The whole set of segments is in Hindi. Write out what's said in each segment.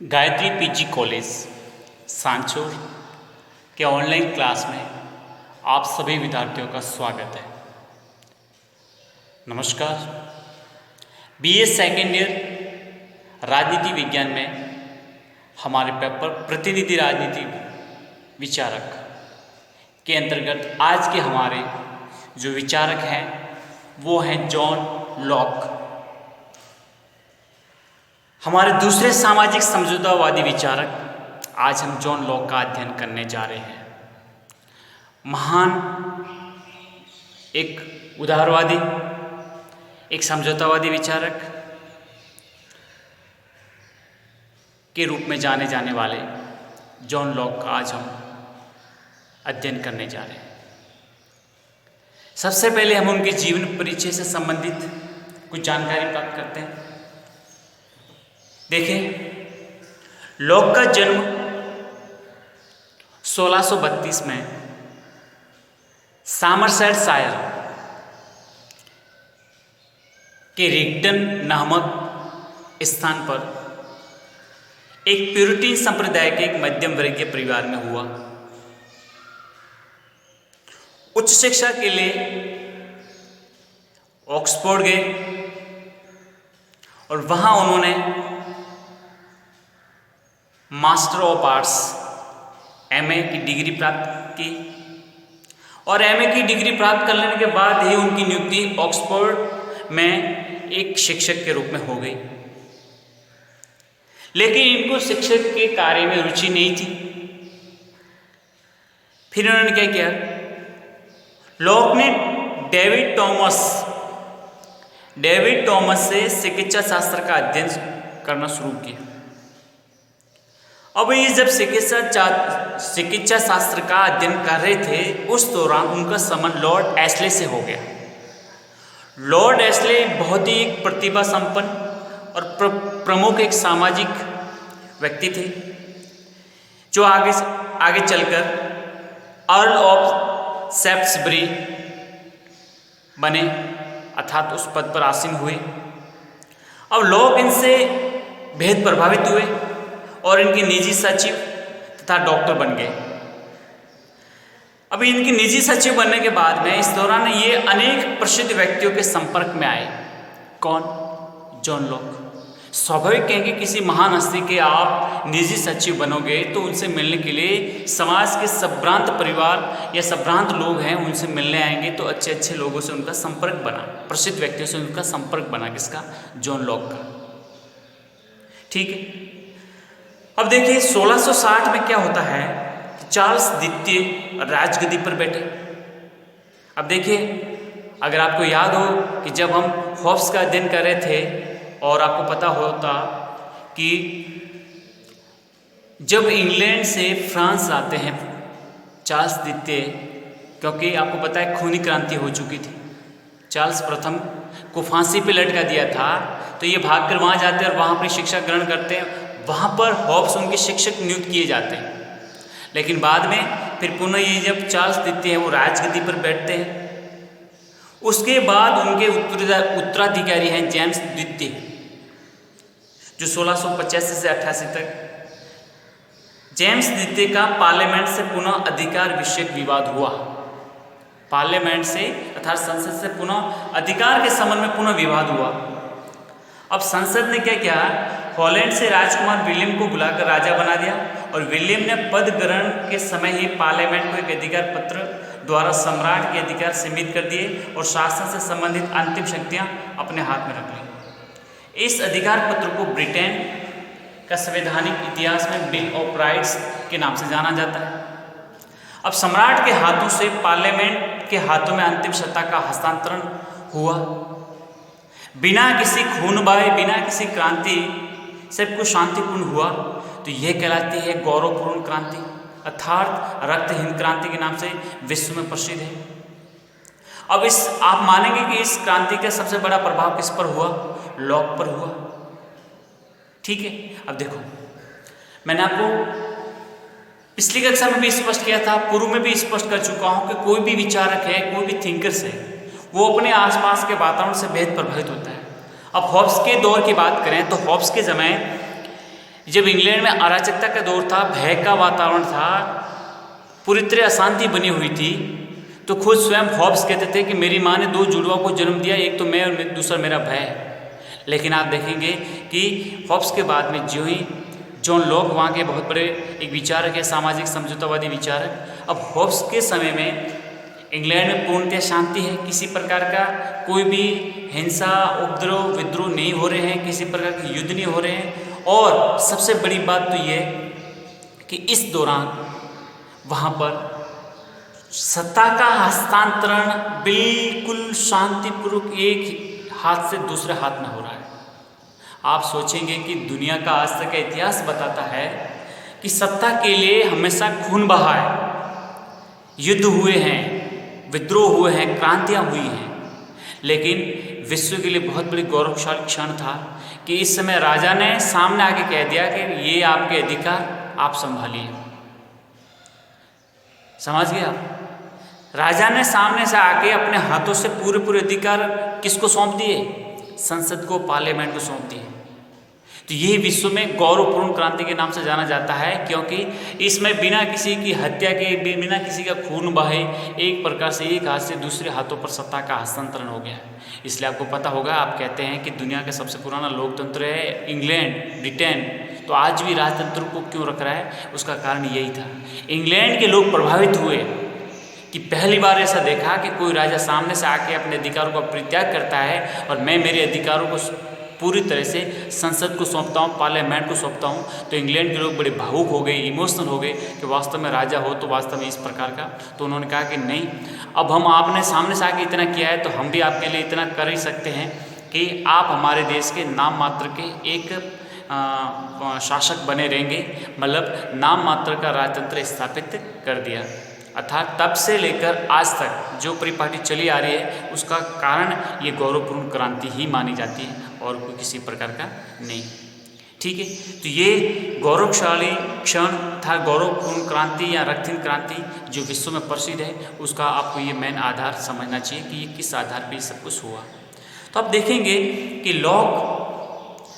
गायत्री पीजी कॉलेज सांचौर के ऑनलाइन क्लास में आप सभी विद्यार्थियों का स्वागत है। नमस्कार। बीए सेकेंड ईयर राजनीति विज्ञान में हमारे पेपर प्रतिनिधि राजनीति विचारक के अंतर्गत आज के हमारे जो विचारक हैं वो हैं जॉन लॉक। हमारे दूसरे सामाजिक समझौतावादी विचारक आज हम जॉन लॉक का अध्ययन करने जा रहे हैं। महान एक उदारवादी, एक समझौतावादी विचारक के रूप में जाने जाने वाले जॉन लॉक का आज हम अध्ययन करने जा रहे हैं। सबसे पहले हम उनके जीवन परिचय से संबंधित कुछ जानकारी प्राप्त करते हैं। देखें, लॉक का जन्म 1632 में सामरसेटशायर के रिगटन नामक स्थान पर एक प्यूरिटन संप्रदाय के एक मध्यम वर्गीय परिवार में हुआ। उच्च शिक्षा के लिए ऑक्सफोर्ड गए और वहां उन्होंने मास्टर ऑफ आर्ट्स एमए की डिग्री प्राप्त की और एमए की डिग्री प्राप्त कर लेने के बाद ही उनकी नियुक्ति ऑक्सफोर्ड में एक शिक्षक के रूप में हो गई। लेकिन इनको शिक्षक के कार्य में रुचि नहीं थी। फिर उन्होंने क्या किया, लॉक ने डेविड थॉमस से चिकित्सा शास्त्र का अध्ययन करना शुरू किया। अब ये जब चिकित्सा शास्त्र का अध्ययन कर रहे थे उस दौरान उनका संबंध लॉर्ड एशले से हो गया। लॉर्ड एशले बहुत ही एक प्रतिभा संपन्न और प्रमुख एक सामाजिक व्यक्ति थे जो आगे चलकर अर्ल ऑफ सेफ्ट्सबरी बने, अर्थात उस पद पर आसीन हुए। अब लोग इनसे बेहद प्रभावित हुए और इनके निजी सचिव तथा डॉक्टर बन गए। अभी इनके निजी सचिव बनने के बाद में इस दौरान ये अनेक प्रसिद्ध व्यक्तियों के संपर्क में आए। कौन? John Locke. स्वाभाविक है कि किसी महान हस्ती के आप निजी सचिव बनोगे तो उनसे मिलने के लिए समाज के संभ्रांत परिवार या संभ्रांत लोग हैं उनसे मिलने आएंगे, तो अच्छे अच्छे लोगों से उनका संपर्क बना, प्रसिद्ध व्यक्तियों से उनका संपर्क बना। किसका? जॉन लॉक का। ठीक है। अब देखिए 1660 में क्या होता है कि चार्ल्स द्वितीय राजगद्दी पर बैठे। अब देखिए, अगर आपको याद हो कि जब हम हॉब्स का अध्ययन कर रहे थे और आपको पता होता कि जब इंग्लैंड से फ्रांस आते हैं चार्ल्स द्वितीय, क्योंकि आपको पता है खूनी क्रांति हो चुकी थी, चार्ल्स प्रथम को फांसी पे लटका दिया था, तो ये भागकर वहाँ जाते हैं और वहाँ अपनी शिक्षा ग्रहण करते हैं। वहाँ पर हॉब्स उनके शिक्षक नियुक्त किए जाते हैं। लेकिन बाद में फिर पुनः ये जब चार्ल्स द्वितीय हैं वो राजगद्दी पर बैठते हैं, उसके बाद उनके उत्तराधिकारी हैं जेम्स द्वितीय, जो 1685 से 88 तक। जेम्स द्वितीय का पार्लियामेंट से पुनः अधिकार विषयक विवाद हुआ। पार्लियामेंट से अर्थात संसद से पुनः अधिकार के संबंध में पुनः विवाद हुआ। अब संसद ने क्या किया, हॉलैंड से राजकुमार विलियम को बुलाकर राजा बना दिया और विलियम ने पद ग्रहण के समय ही पार्लियामेंट को एक अधिकार पत्र द्वारा सम्राट के अधिकार सीमित कर दिए और शासन से संबंधित अंतिम शक्तियां अपने हाथ में रख ली। इस अधिकार पत्र को ब्रिटेन का संवैधानिक इतिहास में बिल ऑफ राइट्स के नाम से जाना जाता है। अब सम्राट के हाथों से पार्लियामेंट के हाथों में अंतिम सत्ता का हस्तांतरण हुआ, बिना किसी खून बहाए, बिना किसी क्रांति, सब कुछ शांतिपूर्ण हुआ। तो यह कहलाती है गौरवपूर्ण क्रांति, अर्थात रक्तहीन क्रांति के नाम से विश्व में प्रसिद्ध है। अब आप मानेंगे कि इस क्रांति का सबसे बड़ा प्रभाव किस पर हुआ? लॉक पर हुआ। ठीक है। अब देखो, मैंने आपको पिछली कक्षा में भी स्पष्ट किया था, पूर्व में भी स्पष्ट कर चुका हूं कि कोई भी विचारक है, कोई भी थिंकर्स है, वो अपने आसपास के वातावरण से बेहद प्रभावित होता है। अब हॉब्स के दौर की बात करें तो हॉब्स के समय जब इंग्लैंड में अराजकता का दौर था, भय का वातावरण था, पूरी तरह अशांति बनी हुई थी, तो खुद स्वयं हॉब्स कहते थे कि मेरी माँ ने 2 जुड़वा को जन्म दिया, एक तो मैं और दूसरा मेरा भय। लेकिन आप देखेंगे कि हॉब्स के बाद में जो ही जॉन लॉक वहाँ के बहुत बड़े एक विचारक है, सामाजिक समझौतावादी विचारक। अब हॉब्स के समय में इंग्लैंड में पूर्णतः शांति है, किसी प्रकार का कोई भी हिंसा, उपद्रव, विद्रोह नहीं हो रहे हैं, किसी प्रकार के युद्ध नहीं हो रहे हैं। और सबसे बड़ी बात तो ये कि इस दौरान वहाँ पर सत्ता का हस्तांतरण बिल्कुल शांतिपूर्वक एक हाथ से दूसरे हाथ में हो रहा है। आप सोचेंगे कि दुनिया का आज तक का इतिहास बताता है कि सत्ता के लिए हमेशा खून बहा है, युद्ध हुए हैं, विद्रोह हुए हैं, क्रांतियाँ हुई हैं। लेकिन विश्व के लिए बहुत बड़ी गौरवशाली क्षण था कि इस समय राजा ने सामने आके कह दिया कि ये आपके अधिकार, आप संभालिए। समझ गए आप? राजा ने सामने से आके अपने हाथों से पूरे अधिकार किसको सौंप दिए? संसद को, पार्लियामेंट को सौंप दिए। तो ये विश्व में गौरवपूर्ण क्रांति के नाम से जाना जाता है, क्योंकि इसमें बिना किसी की हत्या के, बिना किसी का खून बहे, एक प्रकार से एक हाथ से दूसरे हाथों पर सत्ता का हस्तांतरण हो गया है। इसलिए आपको पता होगा, आप कहते हैं कि दुनिया का सबसे पुराना लोकतंत्र है इंग्लैंड, ब्रिटेन, तो आज भी राजतंत्र को क्यों रख रहा है? उसका कारण यही था। इंग्लैंड के लोग प्रभावित हुए कि पहली बार ऐसा देखा कि कोई राजा सामने से आके अपने अधिकारों का परित्याग करता है और मैं मेरे अधिकारों को पूरी तरह से संसद को सौंपता हूँ, पार्लियामेंट को सौंपता हूँ। तो इंग्लैंड के लोग बड़े भावुक हो गए, इमोशनल हो गए कि वास्तव में राजा हो तो वास्तव में इस प्रकार का। तो उन्होंने कहा कि नहीं, अब हम आपने सामने से आके इतना किया है तो हम भी आपके लिए इतना कर ही सकते हैं कि आप हमारे देश के नाम मात्र के एक शासक बने रहेंगे, मतलब नाम मात्र का राजतंत्र स्थापित कर दिया। अर्थात तब से लेकर आज तक जो परिपाटी चली आ रही है उसका कारण ये गौरवपूर्ण क्रांति ही मानी जाती है और कोई किसी प्रकार का नहीं। ठीक है, तो ये गौरवशाली क्षण था, गौरवपूर्ण क्रांति या रक्तहीन क्रांति जो विश्व में प्रसिद्ध है, उसका आपको ये मेन आधार समझना चाहिए कि ये किस आधार पर सब कुछ हुआ। तो आप देखेंगे कि लॉक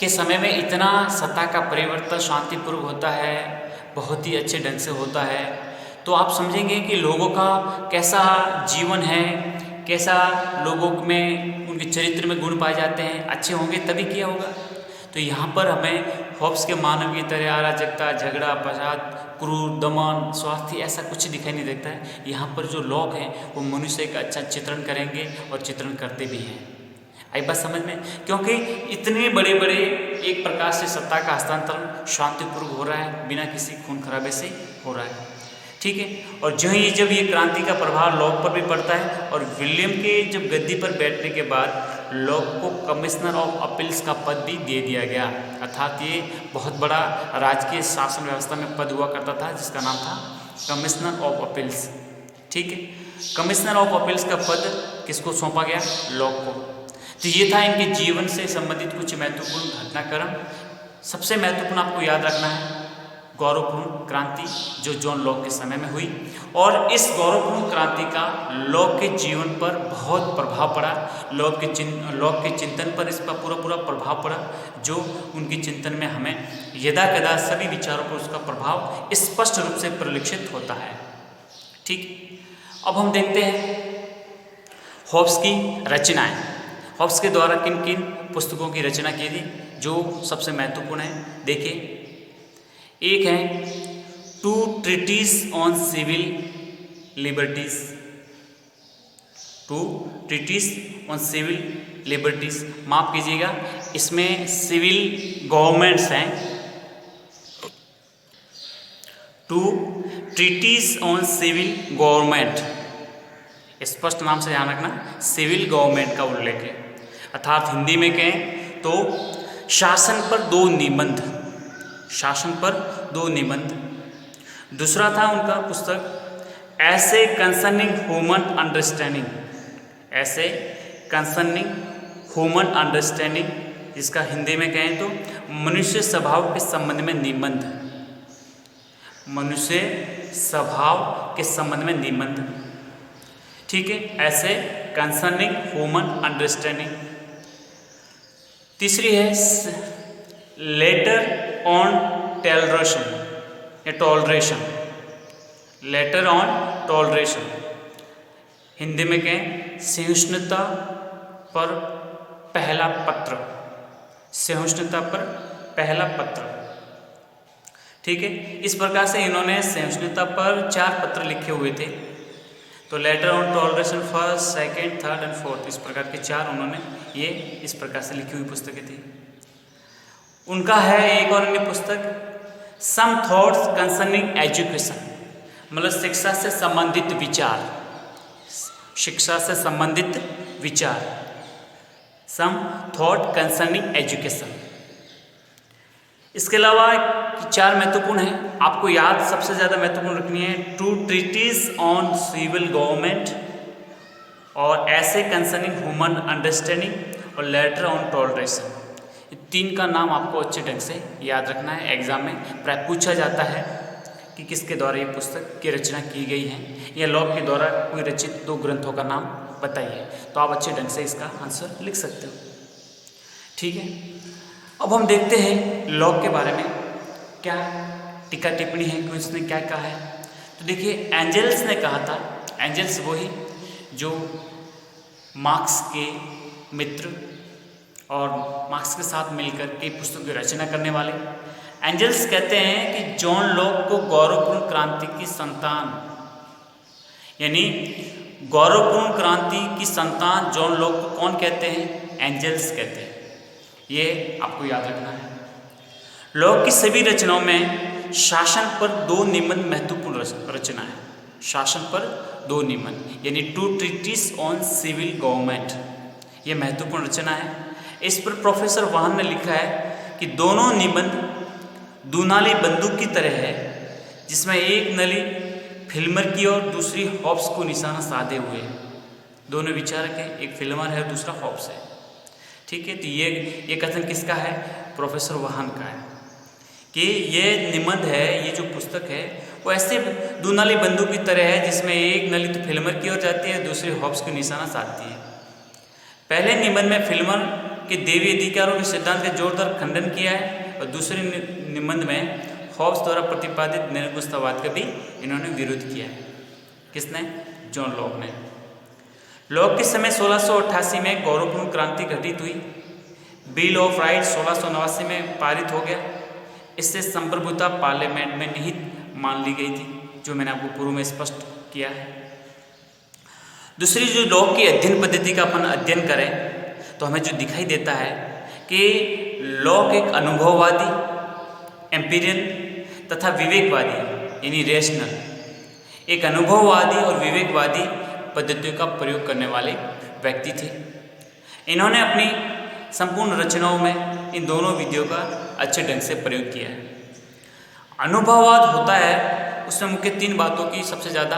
के समय में इतना सत्ता का परिवर्तन शांतिपूर्वक होता है, बहुत ही अच्छे ढंग से होता है। तो आप समझेंगे कि लोगों का कैसा जीवन है, कैसा लोगों में उनके चरित्र में गुण पाए जाते हैं, अच्छे होंगे तभी किया होगा। तो यहाँ पर हमें हॉब्स के मानव की तरह अराजकता, झगड़ा, फसाद, क्रूर, दमन, स्वास्थ्य ऐसा कुछ दिखाई नहीं देता है। यहाँ पर जो लोग हैं वो मनुष्य का अच्छा चित्रण करेंगे और चित्रण करते भी हैं। आई बात समझ में? क्योंकि इतने बड़े बड़े एक प्रकार से सत्ता का हस्तांतरण शांतिपूर्वक हो रहा है, बिना किसी खून खराबे से हो रहा है। ठीक है, और जब ये क्रांति का प्रभाव लॉक पर भी पड़ता है और विलियम के जब गद्दी पर बैठने के बाद लॉक को कमिश्नर ऑफ अपील्स का पद भी दे दिया गया। अर्थात ये बहुत बड़ा राजकीय शासन व्यवस्था में पद हुआ करता था जिसका नाम था कमिश्नर ऑफ अपील्स। ठीक है, कमिश्नर ऑफ अपील्स का पद किसको सौंपा गया? लॉक को। तो ये था इनके जीवन से संबंधित कुछ महत्वपूर्ण घटनाक्रम। सबसे महत्वपूर्ण आपको याद रखना है गौरवपूर्ण क्रांति जो जॉन लॉक के समय में हुई, और इस गौरवपूर्ण क्रांति का लॉक के जीवन पर बहुत प्रभाव पड़ा। लॉक के चिंतन पर इसका पूरा प्रभाव पड़ा, जो उनके चिंतन में हमें यदा कदा सभी विचारों पर उसका प्रभाव स्पष्ट रूप से परिलक्षित होता है। ठीक, अब हम देखते हैं हॉब्स की रचनाएं। हॉब्स के द्वारा किन किन पुस्तकों की रचना की थी जो सबसे महत्वपूर्ण है? देखिए, एक है two treaties on civil liberties, two treaties on civil liberties, माफ कीजिएगा, इसमें सिविल गवर्नमेंट्स हैं। Two treaties on civil government, स्पष्ट नाम से ध्यान रखना, सिविल गवर्नमेंट का उल्लेख है। अर्थात हिंदी में कहें तो शासन पर 2 निबंध, शासन पर 2 निबंध। दूसरा था उनका पुस्तक ऐसे कंसर्निंग ह्यूमन अंडरस्टैंडिंग, ऐसे कंसर्निंग ह्यूमन अंडरस्टैंडिंग, जिसका हिंदी में कहें तो मनुष्य स्वभाव के संबंध में निबंध, मनुष्य स्वभाव के संबंध में निबंध। ठीक है, ऐसे कंसर्निंग ह्यूमन अंडरस्टैंडिंग। तीसरी है later on toleration, later on toleration, Hindi में कहें सहिष्णुता पर पहला पत्र, सहिष्णुता पर पहला पत्र। ठीक है, इस प्रकार से इन्होंने सहिष्णुता पर 4 पत्र लिखे हुए थे। तो later on toleration first, second, third and fourth, इस प्रकार के 4 उन्होंने ये इस प्रकार से लिखी हुई पुस्तकें थी। उनका है एक और अन्य पुस्तक सम थॉट्स कंसर्निंग एजुकेशन, मतलब शिक्षा से संबंधित विचार, शिक्षा से संबंधित विचार, सम थॉट कंसर्निंग एजुकेशन। इसके अलावा 4 महत्वपूर्ण हैं, आपको याद सबसे ज़्यादा महत्वपूर्ण रखनी है, 2 ट्रीटीज ऑन सिविल गवर्नमेंट और ऐसे कंसर्निंग ह्यूमन अंडरस्टैंडिंग और लेटर ऑन टॉलरेशन। 3 का नाम आपको अच्छे ढंग से याद रखना है, एग्जाम में प्राय पूछा जाता है कि किसके द्वारा ये पुस्तक की रचना की गई है, या लॉक के द्वारा कोई रचित 2 ग्रंथों का नाम बताइए, तो आप अच्छे ढंग से इसका आंसर लिख सकते हो। ठीक है, अब हम देखते हैं लॉक के बारे में क्या टीका टिप्पणी है कि उसने क्या कहा है। तो देखिए, एंजल्स ने कहा था, एंजल्स वही जो मार्क्स के मित्र और मार्क्स के साथ मिलकर के पुस्तक की रचना करने वाले, एंजल्स कहते हैं कि जॉन लॉक को गौरवपूर्ण क्रांति की संतान, यानी गौरवपूर्ण क्रांति की संतान जॉन लॉक को कौन कहते हैं? एंजल्स कहते हैं। ये आपको याद रखना है। लॉक की सभी रचनाओं में शासन पर 2 निबंध महत्वपूर्ण रचना है, शासन पर 2 निबंध, यानी 2 ट्रीटीज ऑन सिविल गवर्नमेंट, ये महत्वपूर्ण रचना है। इस पर प्रोफेसर वाहन ने लिखा है कि दोनों निबंध दूनाली बंदूक की तरह है, जिसमें एक नली फिल्मर की और दूसरी हॉब्स को निशाना साधे हुए है। दोनों विचारक हैं, एक फिल्मर है और दूसरा हॉब्स है। ठीक है, तो ये कथन किसका है? प्रोफेसर वाहन का है कि ये निबंध है, ये जो पुस्तक है वो ऐसे दूनाली बंदूक की तरह है, जिसमें एक नली तो फिल्मर की ओर जाती है, दूसरी हॉब्स को निशाना साधती है। पहले निबंध में फिल्मर के देवी अधिकारों के सिद्धांत का जोरदार खंडन किया है, और दूसरे निबंध में हॉब्स द्वारा प्रतिपादित निरंकुशतावाद का भी इन्होंने विरोध किया है। किसने? जॉन लॉक ने। लॉक के समय 1688 में गौरवपूर्ण क्रांति घटित हुई। बिल ऑफ राइट्स 1689 में पारित हो गया। इससे संप्रभुता पार्लियामेंट में निहित मान ली गई थी, जो मैंने आपको पूर्व में स्पष्ट किया है। दूसरी जो लॉक की अध्ययन पद्धति का अपन अध्ययन करें तो हमें जो दिखाई देता है कि लॉक एक अनुभववादी, एम्पीरियल तथा विवेकवादी, यानी रेशनल, एक अनुभववादी और विवेकवादी पद्धतियों का प्रयोग करने वाले व्यक्ति थे। इन्होंने अपनी संपूर्ण रचनाओं में इन दोनों विधियों का अच्छे ढंग से प्रयोग किया है। अनुभववाद होता है, उसमें मुख्य 3 बातों की सबसे ज़्यादा,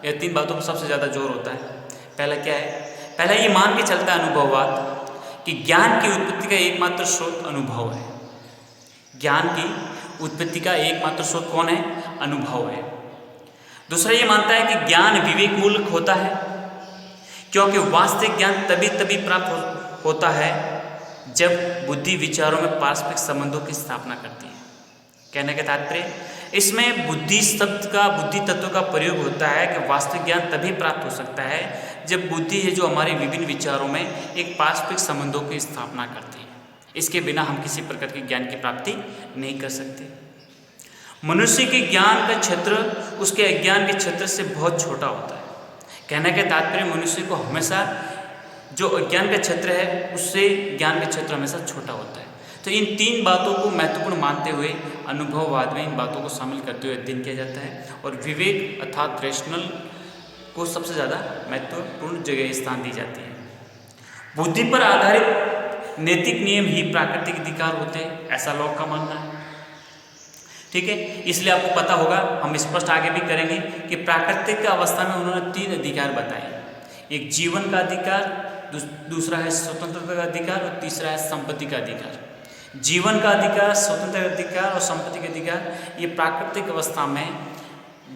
या 3 बातों पर सबसे ज़्यादा जोर होता है। पहला क्या है? पहला ये मान के चलता है अनुभववाद कि ज्ञान की उत्पत्ति का एकमात्र स्रोत अनुभव है। ज्ञान की उत्पत्ति का एकमात्र स्रोत कौन है? अनुभव है। दूसरा ये मानता है कि ज्ञान विवेक मूलक होता है, क्योंकि वास्तविक ज्ञान तभी प्राप्त होता है जब बुद्धि विचारों में पारस्परिक संबंधों की स्थापना करती है। कहने का तात्पर्य, इसमें बुद्धि शब्द का, बुद्धि तत्व का प्रयोग होता है कि वास्तविक ज्ञान तभी प्राप्त हो सकता है जब बुद्धि है जो हमारे विभिन्न विचारों में एक पारस्परिक संबंधों की स्थापना करती है। इसके बिना हम किसी प्रकार के ज्ञान की प्राप्ति नहीं कर सकते। मनुष्य के ज्ञान का क्षेत्र उसके अज्ञान के क्षेत्र से बहुत छोटा होता है। कहने का तात्पर्य, मनुष्य को हमेशा जो अज्ञान का क्षेत्र है उससे ज्ञान का क्षेत्र हमेशा छोटा होता है। तो इन 3 बातों को महत्वपूर्ण मानते हुए अनुभववाद में इन बातों को शामिल करते हुए अध्ययन किया जाता है, और विवेक अर्थात रेशनल को सबसे ज़्यादा महत्वपूर्ण जगह स्थान दी जाती है। बुद्धि पर आधारित नैतिक नियम ही प्राकृतिक अधिकार होते हैं, ऐसा लॉक का मानना है। ठीक है, इसलिए आपको पता होगा, हम स्पष्ट आगे भी करेंगे कि प्राकृतिक अवस्था में उन्होंने 3 अधिकार बताए। एक जीवन का अधिकार, दूसरा है स्वतंत्रता का अधिकार, और तीसरा है संपत्ति का अधिकार। जीवन का अधिकार, स्वतंत्रता का अधिकार और संपत्ति का अधिकार, ये प्राकृतिक अवस्था में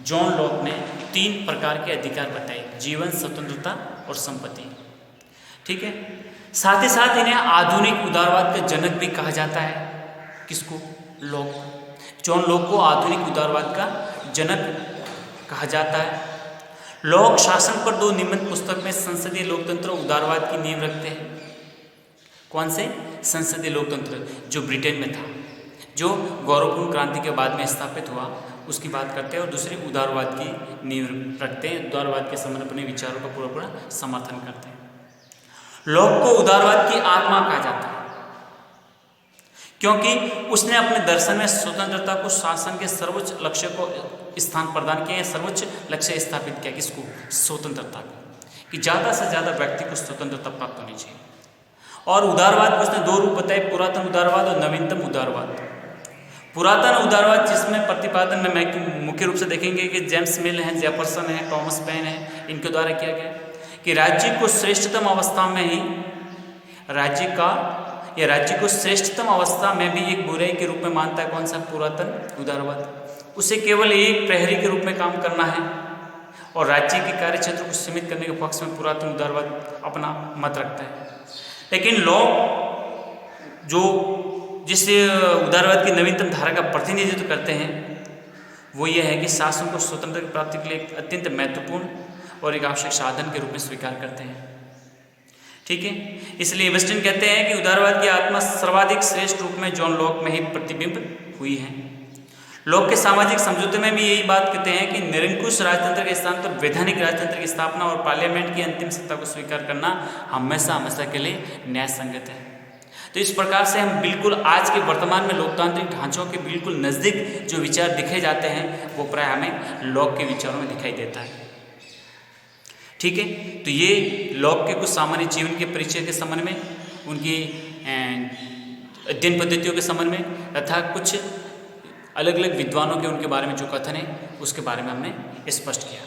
जॉन लॉक ने 3 प्रकार के अधिकार बताए: जीवन, स्वतंत्रता और संपत्ति। ठीक है, साथ ही साथ इन्हें आधुनिक उदारवाद का जनक भी कहा जाता है। किसको? लॉक। जॉन लॉक को आधुनिक उदारवाद का जनक कहा जाता है। लॉक शासन पर 2 निबंध पुस्तक में संसदीय लोकतंत्र और उदारवाद की नींव रखते हैं। कौन से? संसदीय लोकतंत्र जो ब्रिटेन में था, जो गौरवपूर्ण क्रांति के बाद में स्थापित हुआ, उसकी बात करते हैं, और दूसरी उदारवाद की नींव रखते हैं। उदारवाद के संबंध अपने विचारों का पूरा समर्थन करते हैं। लॉक को उदारवाद की आत्मा कहा जाता है क्योंकि उसने अपने दर्शन में स्वतंत्रता को शासन के सर्वोच्च लक्ष्य को स्थान प्रदान किया, सर्वोच्च लक्ष्य स्थापित किया। किसको? स्वतंत्रता को, कि ज़्यादा से ज़्यादा व्यक्ति को स्वतंत्रता प्राप्त होनी चाहिए। और उदारवाद को उसने 2 रूप बताए, पुरातन उदारवाद और नवीनतम उदारवाद। पुरातन उदारवाद जिसमें प्रतिपादन में मुख्य रूप से देखेंगे कि जेम्स मिल हैं, जेफरसन है, टॉमस पेन है, इनके द्वारा किया गया कि राज्य को श्रेष्ठतम अवस्था में ही राज्य को श्रेष्ठतम अवस्था में भी एक बुराई के रूप में मानता है। कौन सा? पुरातन उदारवाद। उसे केवल एक प्रहरी के रूप में काम करना है और राज्य के कार्य क्षेत्र को सीमित करने के पक्ष में पुरातन उदारवाद अपना मत रखता है। लेकिन लॉक जो जिस उदारवाद की नवीनतम धारा का प्रतिनिधित्व करते हैं वो ये है कि शासन को स्वतंत्रता की प्राप्ति के लिए एक अत्यंत महत्वपूर्ण और एक आवश्यक साधन के रूप में स्वीकार करते हैं। ठीक है, इसलिए वेस्टन कहते हैं कि उदारवाद की आत्मा सर्वाधिक श्रेष्ठ रूप में जॉन लॉक में ही प्रतिबिंब हुई है। लॉक के सामाजिक समझौते में भी यही बात कहते हैं कि निरंकुश राजतंत्र के स्थान पर वैधानिक राजतंत्र की स्थापना और पार्लियामेंट की अंतिम सत्ता को स्वीकार करना हमेशा के लिए न्याय संगत है। तो इस प्रकार से हम बिल्कुल आज के वर्तमान में लोकतांत्रिक ढांचों के बिल्कुल नज़दीक जो विचार दिखे जाते हैं वो प्राय हमें लॉक के विचारों में दिखाई देता है। ठीक है, तो ये लॉक के कुछ सामान्य जीवन के परिचय के संबंध में, उनकी अध्ययन पद्धतियों के संबंध में तथा कुछ अलग अलग विद्वानों के उनके बारे में जो कथन है उसके बारे में हमने स्पष्ट किया।